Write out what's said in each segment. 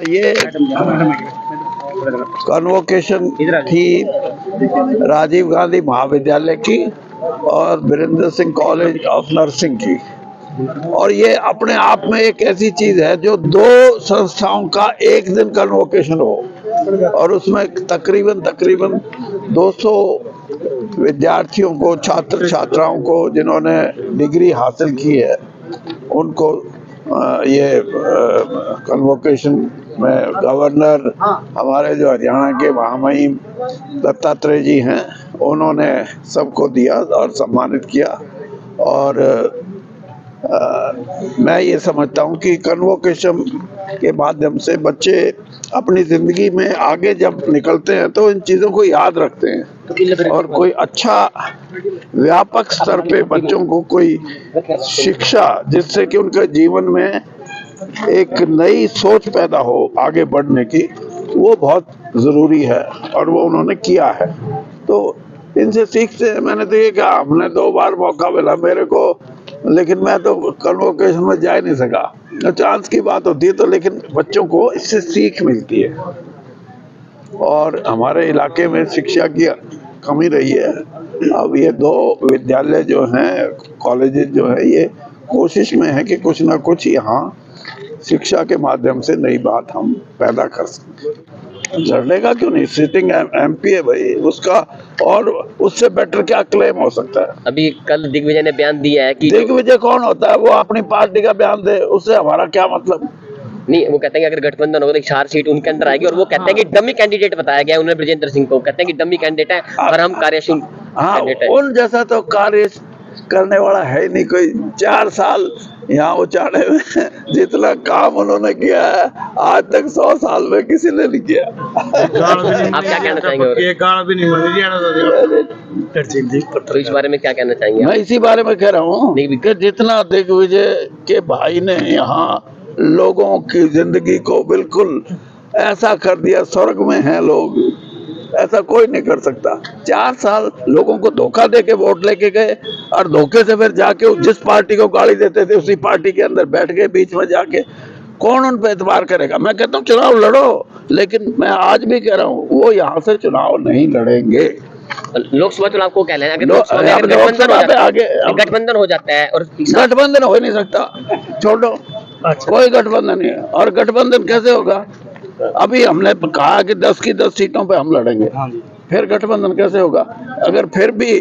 ये कन्वोकेशन थी राजीव गांधी महाविद्यालय की और Virendra Singh college of nursing की, और ये अपने आप में एक ऐसी चीज है जो दो संस्थाओं का एक दिन कन्वोकेशन हो और उसमें तकरीबन 200 विद्यार्थियों को, छात्र छात्राओं को जिन्होंने डिग्री हासिल की है, उनको ये कन्वोकेशन में गवर्नर हमारे जो हरियाणा के महामहिम दत्तात्रेय जी हैं, उन्होंने सबको दिया और सम्मानित किया। और मैं ये समझता हूँ कि कन्वोकेशन के माध्यम से बच्चे अपनी जिंदगी में आगे जब निकलते हैं तो इन चीज़ों को याद रखते हैं और कोई अच्छा व्यापक स्तर पे बच्चों को कोई शिक्षा जिससे कि उनके जीवन में एक नई सोच पैदा हो आगे बढ़ने की, वो बहुत ज़रूरी है और वो उन्होंने किया है। तो इनसे सीखते हैं। मैंने तो ये कहा, हमने 2 बार मौका मिला मेरे को, लेकिन मैं तो कन्वोकेशन में जा ही नहीं सका। चांस की बात होती है तो, लेकिन बच्चों को इससे सीख मिलती है। और हमारे इलाके में शिक्षा की कमी रही है। अब ये 2 विद्यालय जो हैं, कॉलेजेस जो हैं, ये कोशिश में है कि कुछ ना कुछ यहाँ शिक्षा के माध्यम से नई बात हम पैदा कर सकें। लड़ने का क्यों नहीं, सिटिंग एमपी है भाई उसका, और उससे बेटर क्या क्लेम हो सकता है। अभी कल दिग्विजय ने बयान दिया है कि दिग्विजय कौन होता है, वो अपनी पार्टी का बयान दे, उससे हमारा क्या मतलब। नहीं, वो कहते हैं कि अगर गठबंधन होगा तो 4 सीट उनके अंदर आएगी, और वो कहते हैं कि डमी कैंडिडेट बताया गया उन्होंने ब्रजेंद्र सिंह को, कहते हैं कि डमी कैंडिडेट है और हम कार्यशील कैंडिडेट है। उन जैसा तो कार्य करने वाला है नहीं कोई। 4 साल यहाँ उचाड़े में जितना काम उन्होंने किया है आज तक 100 साल में किसी ने नहीं किया। आप क्या कहना चाहेंगे? तो इस बारे में क्या कहना चाहेंगे? मैं इसी बारे में कह रहा हूँ कि जितना दिग्विजय के भाई ने यहाँ लोगों की जिंदगी को बिल्कुल ऐसा कर दिया, स्वर्ग में हैं लोग, ऐसा कोई नहीं कर सकता। 4 साल लोगों को धोखा दे के वोट लेके गए और धोखे से फिर जाके जिस पार्टी को गाली देते थे उसी पार्टी के अंदर बैठ गए बीच में जाके। कौन उन पे एतबार करेगा। मैं कहता हूँ चुनाव लड़ो, लेकिन मैं आज भी कह रहा हूँ वो यहाँ से चुनाव नहीं लड़ेंगे। लोकसभा चुनाव को कह लें, गठबंधन हो जाता है, और गठबंधन हो ही नहीं सकता, छोड़ो। कोई गठबंधन नहीं है। और गठबंधन कैसे होगा? अभी हमने कहा कि 10 की 10 सीटों पे हम लड़ेंगे, फिर गठबंधन कैसे होगा? अगर फिर भी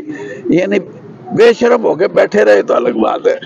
यानी बेशर्म होके बैठे रहे तो अलग बात है।